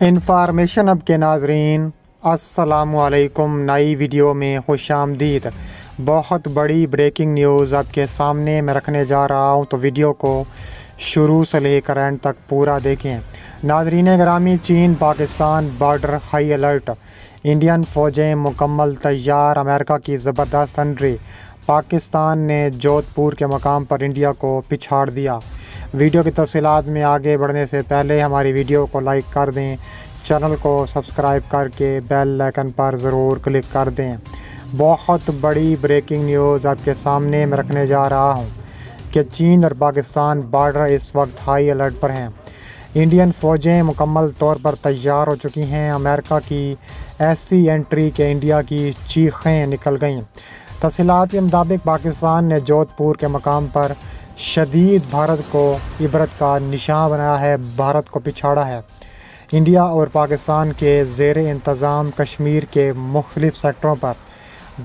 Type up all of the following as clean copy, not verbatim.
Information اب کے ناظرین السلام علیکم، نئی ویڈیو میں خوش آمدید۔ بہت بڑی بریکنگ نیوز آپ کے سامنے میں رکھنے جا رہا ہوں، تو ویڈیو کو شروع سے لے کر اینڈ تک پورا دیکھیں۔ ناظرین گرامی، چین Pakistan border high alert, Indian فوجیں مکمل تیار، امریکہ کی زبردست انٹری، پاکستان نے جودھ پور کے مقام پر انڈیا کو پچھاڑ دیا۔ ویڈیو کی تفصیلات میں آگے بڑھنے سے پہلے ہماری ویڈیو کو لائک کر دیں، چینل کو سبسکرائب کر کے بیل آئیکن پر ضرور کلک کر دیں۔ بہت بڑی بریکنگ نیوز آپ کے سامنے میں رکھنے جا رہا ہوں کہ چین اور پاکستان بارڈر اس وقت ہائی الرٹ پر ہیں۔ انڈین فوجیں مکمل طور پر تیار ہو چکی ہیں۔ امریکہ کی ایسی انٹری کہ انڈیا کی چیخیں نکل گئیں۔ تفصیلات کے مطابق پاکستان نے جودھ پور کے مقام پر شدید بھارت کو عبرت کا نشان بنایا ہے، بھارت کو پچھاڑا ہے۔ انڈیا اور پاکستان کے زیر انتظام کشمیر کے مختلف سیکٹروں پر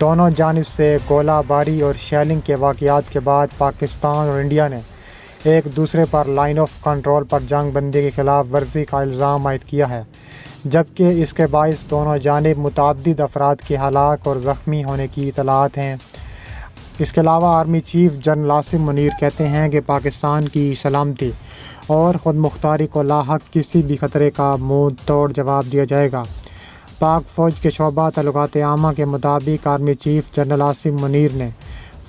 دونوں جانب سے گولہ باری اور شیلنگ کے واقعات کے بعد پاکستان اور انڈیا نے ایک دوسرے پر لائن آف کنٹرول پر جنگ بندی کی خلاف ورزی کا الزام عائد کیا ہے، جبکہ اس کے باعث دونوں جانب متعدد افراد کے ہلاک اور زخمی ہونے کی اطلاعات ہیں۔ اس کے علاوہ army chief general Asim Munir کہتے ہیں کہ پاکستان کی سلامتی اور خود مختاری کو لاحق کسی بھی خطرے کا منہ توڑ جواب دیا جائے گا۔ پاک فوج کے شعبہ تعلقات عامہ کے مطابق army chief general Asim Munir نے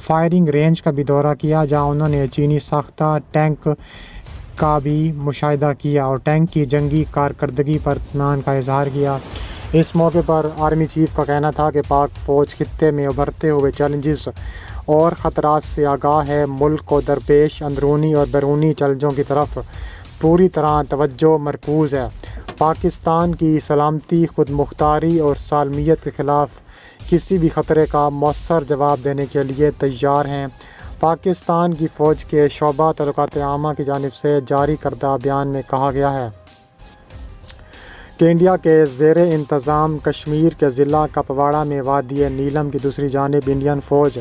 فائرنگ رینج کا بھی دورہ کیا، جہاں انہوں نے چینی ساختہ ٹینک کا بھی مشاہدہ کیا اور ٹینک کی جنگی کارکردگی پر اطمینان کا اظہار کیا۔ اس موقع پر آرمی چیف کا کہنا تھا کہ پاک فوج خطے میں ابھرتے ہوئے چیلنجز اور خطرات سے آگاہ ہے، ملک کو درپیش اندرونی اور بیرونی چیلنجوں کی طرف پوری طرح توجہ مرکوز ہے۔ پاکستان کی سلامتی، خود مختاری اور سالمیت کے خلاف کسی بھی خطرے کا مؤثر جواب دینے کے لیے تیار ہیں۔ پاکستان کی فوج کے شعبہ تعلقات عامہ کی جانب سے جاری کردہ بیان میں کہا گیا ہے کہ انڈیا کے زیر انتظام کشمیر کے ضلع کپواڑہ میں وادی نیلم کی دوسری جانب انڈین فوج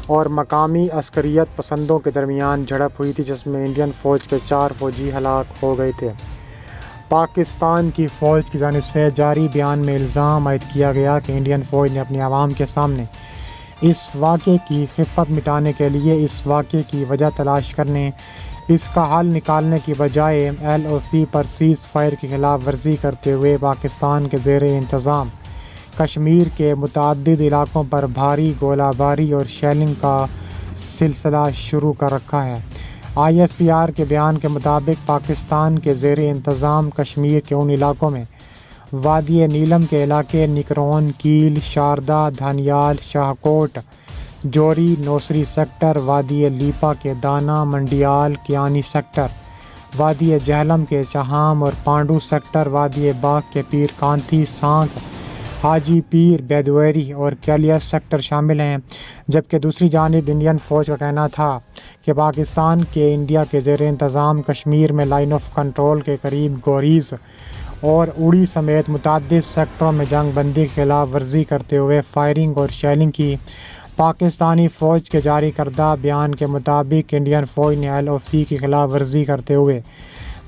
اور مقامی عسکریت پسندوں کے درمیان جھڑپ ہوئی تھی، جس میں انڈین فوج کے 4 فوجی ہلاک ہو گئے تھے۔ پاکستان کی فوج کی جانب سے جاری بیان میں الزام عائد کیا گیا کہ انڈین فوج نے اپنی عوام کے سامنے اس واقعے کی خفت مٹانے کے لیے اس واقعے کی وجہ تلاش کرنے، اس کا حل نکالنے کی بجائے LOC پر سیز فائر کی خلاف ورزی کرتے ہوئے پاکستان کے زیر انتظام کشمیر کے متعدد علاقوں پر بھاری گولہ باری اور شیلنگ کا سلسلہ شروع کر رکھا ہے۔ ISPR کے بیان کے مطابق پاکستان کے زیر انتظام کشمیر کے ان علاقوں میں وادی نیلم کے علاقے نکرون، کیل، شاردہ، دھانیال، شاہکوٹ، جوری، نوسری سیکٹر، وادی لیپا کے دانا، منڈیال، کیانی سیکٹر، وادی جہلم کے چہام اور پانڈو سیکٹر، وادی باغ کے پیر کانتی، سانک، حاجی پیر، بیدویری اور کیلیس سیکٹر شامل ہیں، جبکہ دوسری جانب انڈین فوج کا کہنا تھا کہ پاکستان کے انڈیا کے زیر انتظام کشمیر میں لائن آف کنٹرول کے قریب گوریز اور اڑی سمیت متعدد سیکٹروں میں جنگ بندی کے خلاف ورزی کرتے ہوئے فائرنگ اور شیلنگ کی۔ پاکستانی فوج کے جاری کردہ بیان کے مطابق انڈین فوج نے LOC کی خلاف ورزی کرتے ہوئے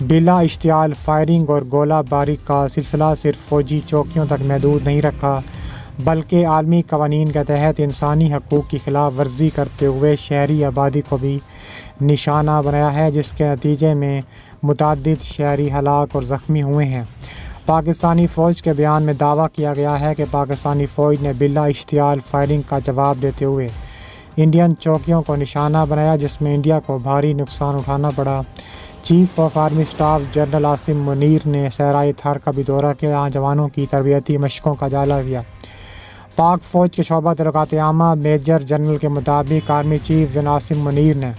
بلا اشتعال فائرنگ اور گولہ باری کا سلسلہ صرف فوجی چوکیوں تک محدود نہیں رکھا، بلکہ عالمی قوانین کے تحت انسانی حقوق کی خلاف ورزی کرتے ہوئے شہری آبادی کو بھی نشانہ بنایا ہے، جس کے نتیجے میں متعدد شہری ہلاک اور زخمی ہوئے ہیں۔ پاکستانی فوج کے بیان میں دعویٰ کیا گیا ہے کہ پاکستانی فوج نے بلا اشتعال فائرنگ کا جواب دیتے ہوئے انڈین چوکیوں کو نشانہ بنایا، جس میں انڈیا کو بھاری نقصان اٹھانا پڑا۔ Chief of army staff general Asim Munir نے صحرائے تھار کا بھی دورہ کیا، جہاں جوانوں کی تربیتی مشقوں کا جائزہ لیا۔ پاک فوج کے شعبہ تعلقات عامہ میجر جنرل کے مطابق army chief general Asim Munir نے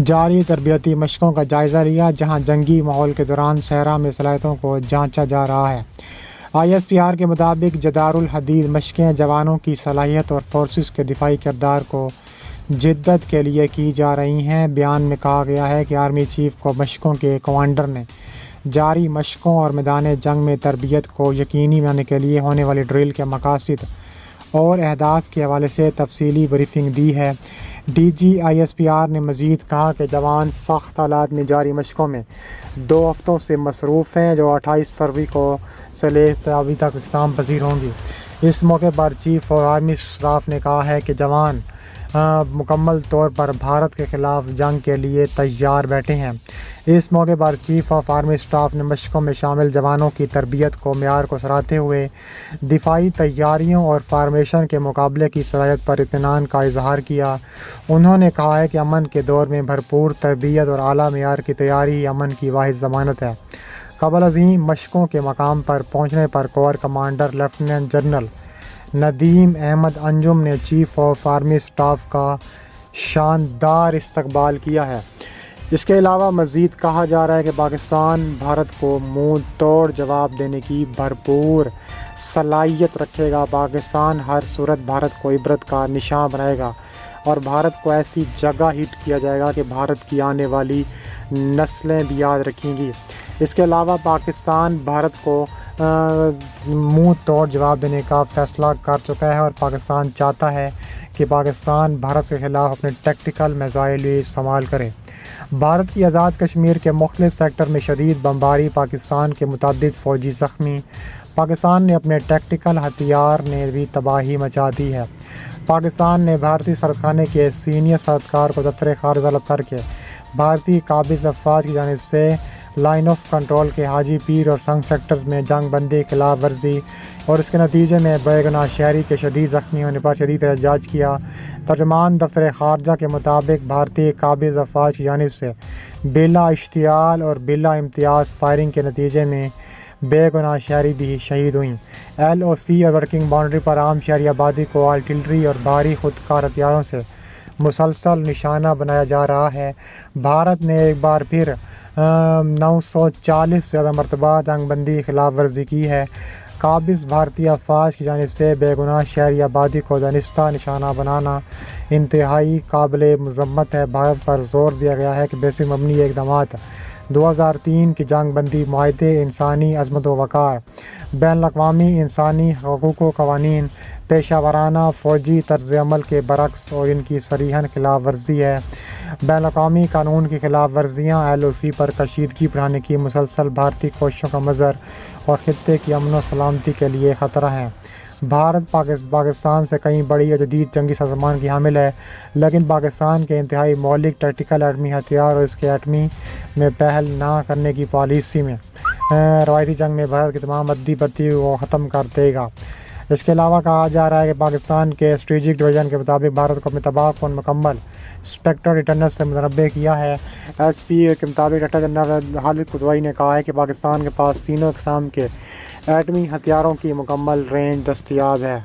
جاری تربیتی مشقوں کا جائزہ لیا، جہاں جنگی ماحول کے دوران صحرا میں صلاحیتوں کو جانچا جا رہا ہے۔ ISPR کے مطابق جدار الحدید مشقیں جوانوں کی صلاحیت اور فورسز کے دفاعی کردار کو جدت کے لیے کی جا رہی ہیں۔ بیان میں کہا گیا ہے کہ آرمی چیف کو مشقوں کے کمانڈر نے جاری مشقوں اور میدان جنگ میں تربیت کو یقینی بنانے کے لیے ہونے والی ڈرل کے مقاصد اور اہداف کے حوالے سے تفصیلی بریفنگ دی ہے۔ DGISPR نے مزید کہا کہ جوان سخت حالات میں جاری مشقوں میں 2 ہفتوں سے مصروف ہیں، جو 28 فروری کو سے لے کر ابھی تک اختتام پذیر ہوں گی۔ اس موقع پر چیف آف آرمی اسٹاف نے کہا ہے کہ جوان مکمل طور پر بھارت کے خلاف جنگ کے لیے تیار بیٹھے ہیں۔ اس موقع پر چیف آف آرمی اسٹاف نے مشقوں میں شامل جوانوں کی تربیت کو معیار کو سراہتے ہوئے دفاعی تیاریوں اور فارمیشن کے مقابلے کی صلاحیت پر اطمینان کا اظہار کیا۔ انہوں نے کہا ہے کہ امن کے دور میں بھرپور تربیت اور اعلیٰ معیار کی تیاری ہی امن کی واحد ضمانت ہے۔ قبل ازیں مشقوں کے مقام پر پہنچنے پر corps commander lieutenant general Nadeem Ahmed Anjum نے چیف آف آرمی اسٹاف کا شاندار استقبال کیا ہے۔ اس کے علاوہ مزید کہا جا رہا ہے کہ پاکستان بھارت کو منہ توڑ جواب دینے کی بھرپور صلاحیت رکھے گا۔ پاکستان ہر صورت بھارت کو عبرت کا نشان بنائے گا اور بھارت کو ایسی جگہ ہٹ کیا جائے گا کہ بھارت کی آنے والی نسلیں بھی یاد رکھیں گی۔ اس کے علاوہ پاکستان بھارت کو منہ توڑ جواب دینے کا فیصلہ کر چکا ہے اور پاکستان چاہتا ہے کہ پاکستان بھارت کے خلاف اپنے ٹیکٹیکل میزائل استعمال کرے۔ بھارت کی آزاد کشمیر کے مختلف سیکٹر میں شدید بمباری، پاکستان کے متعدد فوجی زخمی۔ پاکستان نے اپنے ٹیکٹیکل ہتھیار نے بھی تباہی مچا دی ہے۔ پاکستان نے بھارتی سفارتخانے کے سینئر سفارتکار کو دفتر خارجہ طلب کر کے بھارتی قابض افواج کی جانب سے لائن آف کنٹرول کے حاجی پیر اور سنگ سیکٹرز میں جنگ بندی کی خلاف ورزی اور اس کے نتیجے میں بے گناہ شہری کے شدید زخمی ہونے پر شدید احتجاج کیا۔ ترجمان دفتر خارجہ کے مطابق بھارتی قابض افواج کی جانب سے بلا اشتعال اور بلا امتیاز فائرنگ کے نتیجے میں بے گناہ شہری بھی شہید ہوئیں۔ LOC اور ورکنگ باؤنڈری پر عام شہری آبادی کو آرٹلری اور بھاری خودکار ہتھیاروں سے مسلسل نشانہ بنایا جا رہا ہے۔ بھارت نے ایک بار پھر 940 سے زیادہ مرتبہ جنگ بندی کی خلاف ورزی کی ہے۔ قابض بھارتی افواج کی جانب سے بے گناہ شہری آبادی کو دانستہ نشانہ بنانا انتہائی قابل مذمت ہے۔ بھارت پر زور دیا گیا ہے کہ بیسک مبنی اقدامات 2003 کی جنگ بندی معاہدے، انسانی عظمت و وقار، بین الاقوامی انسانی حقوق و قوانین، پیشہ ورانہ فوجی طرز عمل کے برعکس اور ان کی صریحاً خلاف ورزی ہے۔ بین الاقوامی قانون کی خلاف ورزیاں LOC پر کشیدگی بڑھانے کی مسلسل بھارتی کوششوں کا مظہر اور خطے کی امن و سلامتی کے لیے خطرہ ہیں۔ بھارت پاکستان سے کئی بڑی اور جدید جنگی سازوسامان کی حامل ہے، لیکن پاکستان کے انتہائی مہلک ٹیکٹیکل ایٹمی ہتھیار اور اس کے ایٹمی میں پہل نہ کرنے کی پالیسی میں روایتی جنگ میں بھارت کی تمام بدی کو ختم کر دے گا۔ اس کے علاوہ کہا جا رہا ہے کہ پاکستان کے اسٹریٹجک ڈویژن کے مطابق بھارت کو اپنے تباہ کن مکمل اسپیکٹر ریٹرنس سے متنبع کیا ہے۔ SP کے مطابق ڈائریکٹر جنرل خالد قدوئی نے کہا ہے کہ پاکستان کے پاس تینوں اقسام کے ایٹمی ہتھیاروں کی مکمل رینج دستیاب ہے۔